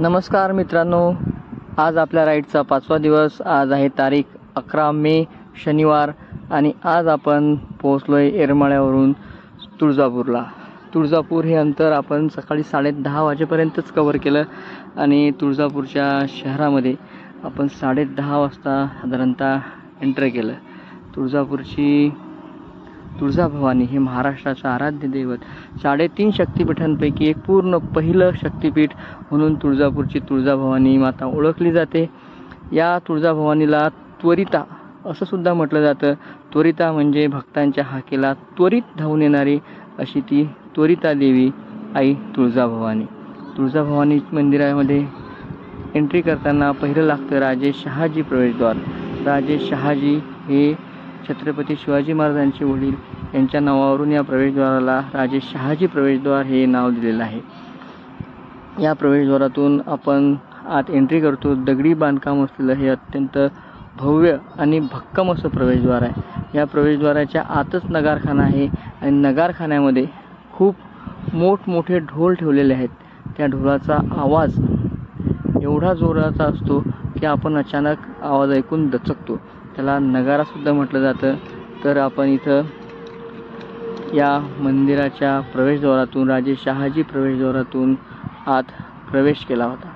नमस्कार मित्रांनो, आज आपल्या राईडचा 5वा दिवस. आज आहे तारीख 11 मे शनिवार आणि आज आपण पोहोचलो आहे येरमाळ्यावरून तुळजापूरला. तुळजापूर हे अंतर आपण सकाळी 10:30 वाजेपर्यंतच कवर केलं आणि तुळजापूरच्या शहरामध्ये आपण 10:30 वाजता साधारणतः एंटर केलं. तुळजाभवानी हे महाराष्ट्राचं आराध्य दैवत, 3.5 शक्तिपीठांपैकी एक पूर्ण पहिलं शक्तिपीठ म्हणून तुळजापूरची तुळजाभवानी माता ओळखली जाते. या तुळजाभवानीला त्वरिता असं सुद्धा म्हटलं जातं. त्वरिता म्हणजे भक्तांच्या हाकेला त्वरित धावून येणारी अशी ती त्वरिता देवी आई तुळजाभवानी. तुळजाभवानी मंदिरामध्ये एंट्री करताना पहिलं लागतं राजे शहाजी प्रवेशद्वार. राजे शहाजी हे छत्रपती शिवाजी महाराजांचे वडील, यांच्या नावावरून या प्रवेशद्वाराला राजे शहाजी प्रवेशद्वार हे नाव दिलेलं आहे. या प्रवेशद्वारातून आपण आत एंट्री करतो. दगडी बांधकाम असलेलं हे अत्यंत भव्य आणि भक्कम असं प्रवेशद्वार आहे. या प्रवेशद्वाराच्या आतच नगारखाना आहे आणि नगारखान्यामध्ये खूप मोठमोठे ढोल ठेवलेले आहेत. त्या ढोलाचा आवाज एवढा जोराचा असतो की आपण अचानक आवाज ऐकून दचकतो. त्याला नगारासुद्धा म्हटलं जातं. तर आपण इथं या मंदिराच्या प्रवेशद्वारातून, राजे शहाजी प्रवेशद्वारातून आत प्रवेश केला होता.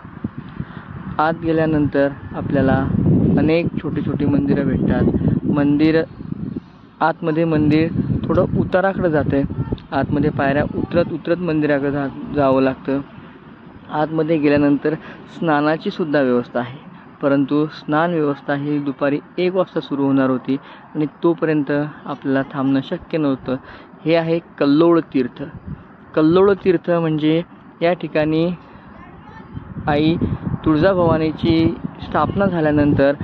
आत गेल्यानंतर आपल्याला अनेक छोटी छोटी मंदिरं भेटतात. आतमध्ये मंदिर थोडं उताराकडे जातं. आतमध्ये पायऱ्या उतरत मंदिराकडे जावं लागतं. आतमध्ये गेल्यानंतर स्नानाची सुद्धा व्यवस्था आहे, परंतु स्नान व्यवस्था ही दुपारी 1 वाजता सुरू होणार होती आणि तोपर्यंत आपल्याला थांबणं शक्य नव्हतं. हे आहे कल्लोळ तीर्थ. कल्लोळ तीर्थ म्हणजे या ठिकाणी आई तुळजाभवानीची स्थापना झाल्यानंतर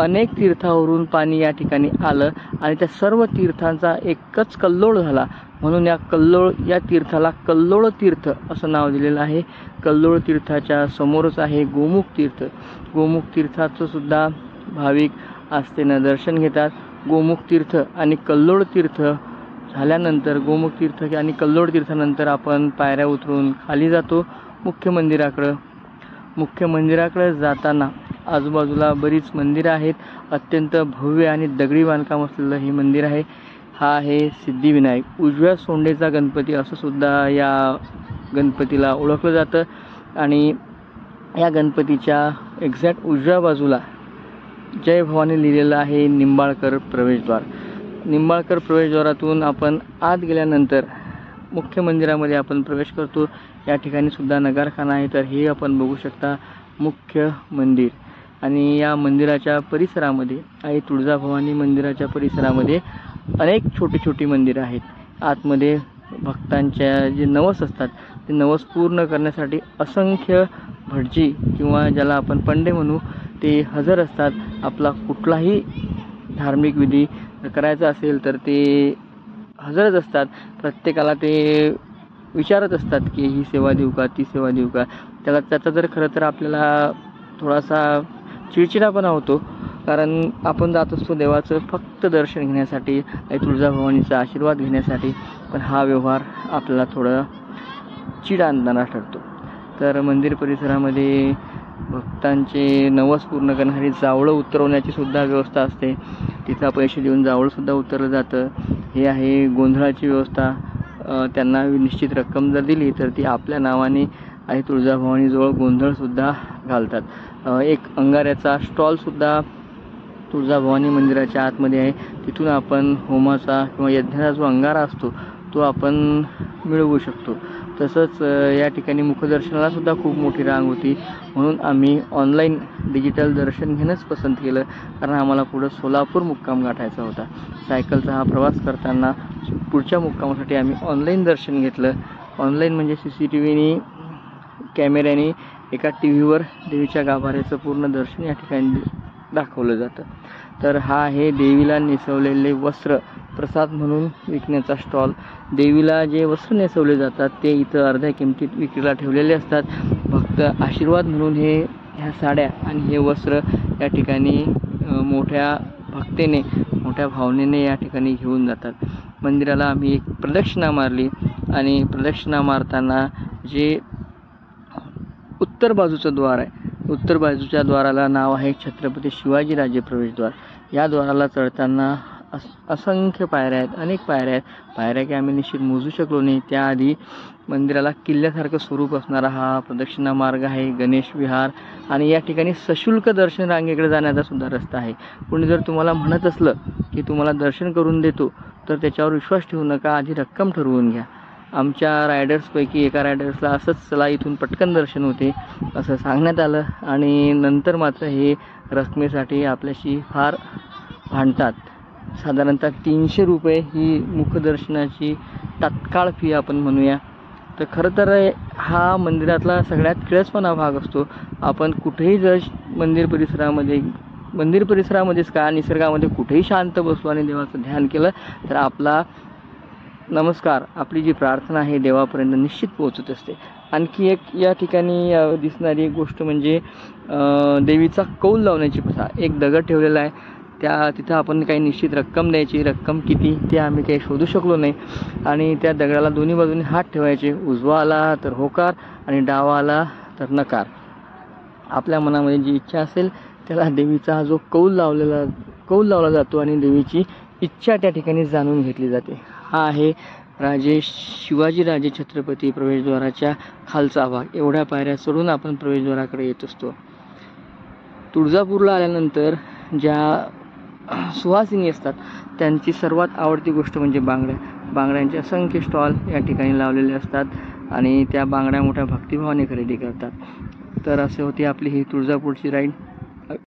अनेक तीर्थावरून पाणी या ठिकाणी आलं आणि त्या सर्व तीर्थांचा एकच कल्लोळ झाला, म्हणून या तीर्थाला कल्लोळ तीर्थ असं नाव दिलेलं आहे. कल्लोळ तीर्थाच्या समोरच आहे गोमुख तीर्थ. गोमुख तीर्थाचं सुद्धा भाविक आस्थेनं दर्शन घेतात. गोमुख तीर्थ आणि कल्लोळ तीर्थ झाल्यानंतर, गोमुख तीर्थ आणि कल्लोळ तीर्थानंतर आपण पायऱ्या उतरून खाली जातो मुख्य मंदिराकडं. मुख्य मंदिराकडे जाताना आजूबाजूला बरीच मंदिरं आहेत. अत्यंत भव्य आणि दगडी बांधकाम असलेलं हे मंदिर आहे. हा आहे सिद्धिविनायक, उजव्या सोंडेचा गणपती असं सुद्धा या गणपतीला ओळखलं जातं. आणि या गणपतीच्या एक्झॅक्ट उजव्या बाजूला जय भवानी लिहिलेलं आहे निंबाळकर प्रवेशद्वार. निंबाळकर प्रवेशद्वारातून आपण आत गेल्यानंतर मुख्य मंदिरामध्ये आपण प्रवेश करतो. या ठिकाणी सुद्धा नगारखाना आहे. तर हे आपण बघू शकता मुख्य मंदिर. आणि या मंदिराच्या परिसरामध्ये, आई तुळजाभवानी मंदिराच्या परिसरामध्ये अनेक छोटी छोटी मंदिरं आहेत. आतमध्ये भक्तांच्या जे नवस असतात ते नवस पूर्ण करण्यासाठी असंख्य भटजी किंवा ज्याला आपण पंडे म्हणू ते हजर असतात. आपला कुठलाही धार्मिक विधी करायचा असेल तर ते हजरच असतात. प्रत्येकाला ते विचारत असतात की ही सेवा देऊ का, ती सेवा देऊ का. त्याचा जर खरं तर आपल्याला थोडासा चिडचिडापणा होतो, कारण आपण जात असतो देवाचं फक्त दर्शन घेण्यासाठी, आई तुळजाभवानीचा आशीर्वाद घेण्यासाठी. पण हा व्यवहार आपल्याला थोडं चिड आणणारा ठरतो. तर मंदिर परिसरामध्ये भक्तांचे नवस पूर्ण करणारी जावळं उतरवण्याची सुद्धा व्यवस्था असते. तिथं पैसे देऊन जावळंसुद्धा उतरलं जातं. हे आहे गोंधळाची व्यवस्था. त्यांना निश्चित रक्कम जर दिली तर ती आपल्या नावाने आई तुळजाभवानीजवळ गोंधळसुद्धा घालतात. एक अंगाऱ्याचा स्टॉलसुद्धा तुळजाभवानी मंदिराच्या आतमध्ये आहे. तिथून आपण होमाचा किंवा यज्ञाचा जो अंगारा असतो तो आपण मिळवू शकतो. तसंच या ठिकाणी मुखदर्शनाला सुद्धा खूप मोठी रांग होती, म्हणून आम्ही ऑनलाईन डिजिटल दर्शन घेणंच पसंत केलं, कारण आम्हाला पुढं सोलापूर मुक्काम गाठायचा होता. सायकलचा हा प्रवास करताना पुढच्या मुक्कामासाठी आम्ही ऑनलाईन दर्शन घेतलं. ऑनलाईन म्हणजे CCTVनी कॅमेऱ्याने एका TV वर देवीच्या गाभाऱ्याचं पूर्ण दर्शन या ठिकाणी दाखवलं जातं. तर हा आहे देवीला नेसवलेले वस्त्र प्रसाद म्हणून विकण्याचा स्टॉल. देवीला जे वस्त्र नेसवले जातात ते इथं अर्ध्या किमतीत विक्रीला ठेवलेले असतात. फक्त आशीर्वाद म्हणून ह्या साड्या आणि हे वस्त्र या ठिकाणी मोठ्या भक्तीने, मोठ्या भावनेने या ठिकाणी घेऊन जातात. मंदिराला आम्ही एक प्रदक्षिणा मारली आणि प्रदक्षिणा मारताना जे उत्तर बाजूचं द्वार आहे. उत्तर बाजूच्या द्वाराला नाव आहे छत्रपती शिवाजीराजे प्रवेशद्वार. या द्वाराला चढताना असंख्य पायऱ्या आहेत, अनेक पायऱ्या आहेत. पायऱ्या की आम्ही निश्चित मोजू शकलो नाही. त्याआधी मंदिराला किल्ल्यासारखं स्वरूप असणारा हा प्रदक्षिणा मार्ग आहे, गणेश विहार, आणि या ठिकाणी सशुल्क दर्शन रांगेकडे जाण्याचा सुद्धा रस्ता आहे. कोणी जर तुम्हाला म्हणत असलं की तुम्हाला दर्शन करून देतो तर त्याच्यावर विश्वास ठेवू नका, आधी रक्कम ठरवून घ्या. आमच्या रायडर्सपैकी एका रायडर्सला असंच चला इथून पटकन दर्शन होते असं सांगण्यात आलं, आणि नंतर मात्र हे रकमेसाठी आपल्याशी फार भांडतात. साधारणतः 300 रुपये ही मुखदर्शनाची तात्काळ फी आपण म्हणूया. तर खरं तर हा मंदिरातला सगळ्यात किळसवाना भाग असतो. आपण कुठेही जर मंदिर परिसरामध्येच का निसर्गामध्ये कुठेही शांत बसलो आणि देवाचं ध्यान केलं तर आपला नमस्कार, आपली जी प्रार्थना आहे देवापर्यंत निश्चित पोहोचत असते. आणखी एक या ठिकाणी दिसणारी एक गोष्ट म्हणजे देवीचा कौल लावण्याची प्रथा. एक दगड ठेवलेला आहे, तिथं आपण काही निश्चित रक्कम द्यायची. रक्कम किती ते आम्ही काही शोधू शकलो नाही. आणि त्या दगडाला दोन्ही बाजूने हात ठेवायचे. उजवा आला तर होकार आणि डावा आला तर नकार. आपल्या मनामध्ये जी इच्छा असेल त्याला देवीचा जो कौल लावला जातो आणि देवीची इच्छा त्या ठिकाणी जाणून घेतली जाते. हा आहे शिवाजीराजे छत्रपती प्रवेशद्वाराच्या खालचा भाग. एवढ्या पायऱ्या चढून आपण प्रवेशद्वाराकडे येत असतो. तुळजापूरला आल्यानंतर ज्या सुवासिनी असतात त्यांची सर्वात आवडती गोष्ट म्हणजे बांगड्यांचे असंख्य स्टॉल या ठिकाणी लावलेले असतात आणि त्या बांगड्या मोठ्या भक्तिभावाने खरेदी करतात. तर असे होती आपली ही तुळजापूरची राईड.